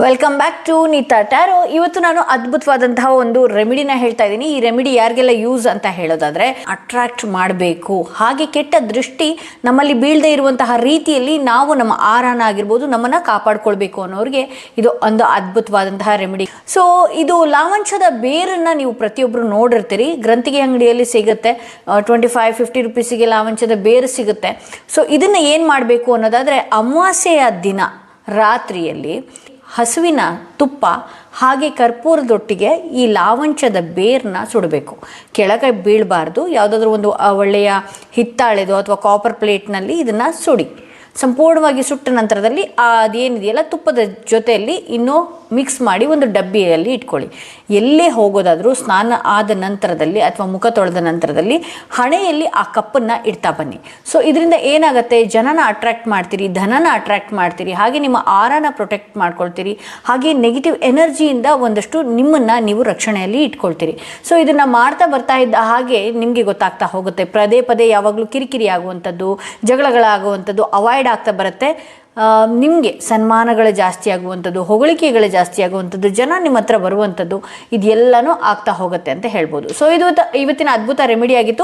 Welcome back to Neeta tarot. ಇವತ್ತು ನಾನು ಅದ್ಭುತವಾದಂತಹ ಒಂದು ರೆಮಿಡಿನ ಹೇಳ್ತಾ ಇದ್ದೀನಿ. ಈ ರೆಮಿಡಿ ಯಾರಿಗೆಲ್ಲ ಯೂಸ್ ಅಂತ ಹೇಳೋದಾದ್ರೆ, ಅಟ್ರಾಕ್ಟ್ ಮಾಡಬೇಕು, ಹಾಗೆ ಕೆಟ್ಟ ದೃಷ್ಟಿ ನಮ್ಮಲ್ಲಿ ಬೀಳದೆ ಇರುವಂತಹ ರೀತಿಯಲ್ಲಿ ನಾವು ನಮ್ಮ ಆರಾನ ಆಗಿರ್ಬೋದು ನಮ್ಮನ್ನ ಕಾಪಾಡ್ಕೊಳ್ಬೇಕು ಅನ್ನೋರಿಗೆ ಇದು ಒಂದು ಅದ್ಭುತವಾದಂತಹ ರೆಮಿಡಿ. ಸೊ ಇದು ಲಾವಂಚದ ಬೇರನ್ನ ನೀವು ಪ್ರತಿಯೊಬ್ಬರು ನೋಡಿರ್ತೀರಿ, ಗ್ರಂಥಿಗೆ ಅಂಗಡಿಯಲ್ಲಿ ಸಿಗುತ್ತೆ. 25-50 ರುಪೀಸಿಗೆ ಲಾವಂಚದ ಬೇರು ಸಿಗುತ್ತೆ. ಸೊ ಇದನ್ನ ಏನು ಮಾಡಬೇಕು ಅನ್ನೋದಾದ್ರೆ, ಅಮಾವಾಸ್ಯೆಯ ದಿನ ರಾತ್ರಿಯಲ್ಲಿ ಹಸುವಿನ ತುಪ್ಪ ಹಾಗೆ ಕರ್ಪೂರದೊಟ್ಟಿಗೆ ಈ ಲಾವಂಚದ ಬೇರನ್ನ ಸುಡಬೇಕು. ಕೆಳಗೆ ಬೀಳಬಾರ್ದು. ಯಾವುದಾದ್ರೂ ಒಂದು ಒಳ್ಳೆಯ ಹಿತ್ತಾಳೆದು ಅಥವಾ ಕಾಪರ್ ಪ್ಲೇಟ್ನಲ್ಲಿ ಇದನ್ನು ಸುಡಿ. ಸಂಪೂರ್ಣವಾಗಿ ಸುಟ್ಟ ನಂತರದಲ್ಲಿ ಅದೇನಿದೆಯಲ್ಲ ತುಪ್ಪದ ಜೊತೆಯಲ್ಲಿ ಇನ್ನೂ ಮಿಕ್ಸ್ ಮಾಡಿ ಒಂದು ಡಬ್ಬಿಯಲ್ಲಿ ಇಟ್ಕೊಳ್ಳಿ. ಎಲ್ಲೇ ಹೋಗೋದಾದರೂ ಸ್ನಾನ ಆದ ನಂತರದಲ್ಲಿ ಅಥವಾ ಮುಖ ತೊಳೆದ ನಂತರದಲ್ಲಿ ಹಣೆಯಲ್ಲಿ ಆ ಕಪ್ಪನ್ನು ಇಡ್ತಾ ಬನ್ನಿ. ಸೊ ಇದರಿಂದ ಏನಾಗುತ್ತೆ, ಜನನ ಅಟ್ರಾಕ್ಟ್ ಮಾಡ್ತೀರಿ, ಧನನ ಅಟ್ರಾಕ್ಟ್ ಮಾಡ್ತೀರಿ, ಹಾಗೆ ನಿಮ್ಮ ಆರಾನ ಪ್ರೊಟೆಕ್ಟ್ ಮಾಡ್ಕೊಳ್ತೀರಿ, ಹಾಗೆ ನೆಗೆಟಿವ್ ಎನರ್ಜಿಯಿಂದ ಒಂದಷ್ಟು ನಿಮ್ಮನ್ನು ನೀವು ರಕ್ಷಣೆಯಲ್ಲಿ ಇಟ್ಕೊಳ್ತೀರಿ. ಸೊ ಇದನ್ನು ಮಾಡ್ತಾ ಬರ್ತಾ ಇದ್ದ ಹಾಗೆ ನಿಮಗೆ ಗೊತ್ತಾಗ್ತಾ ಹೋಗುತ್ತೆ. ಪದೇ ಪದೇ ಯಾವಾಗಲೂ ಕಿರಿಕಿರಿ ಆಗುವಂಥದ್ದು, ಜಗಳಗಳಾಗುವಂಥದ್ದು ಅವಾಯ್ಡ್ ಆಗ್ತಾ ಬರುತ್ತೆ. ನಿಮಗೆ ಸನ್ಮಾನಗಳು ಜಾಸ್ತಿ ಆಗುವಂಥದ್ದು, ಹೊಗಳಿಕೆಗಳು ಜಾಸ್ತಿ ಆಗುವಂಥದ್ದು, ಜನ ನಿಮ್ಮ ಹತ್ರ ಬರುವಂಥದ್ದು, ಇದೆಲ್ಲನೂ ಆಗ್ತಾ ಹೋಗುತ್ತೆ ಅಂತ ಹೇಳ್ಬೋದು. ಸೊ ಇದು ಇವತ್ತಿನ ಅದ್ಭುತ ರೆಮಿಡಿ ಆಗಿತ್ತು.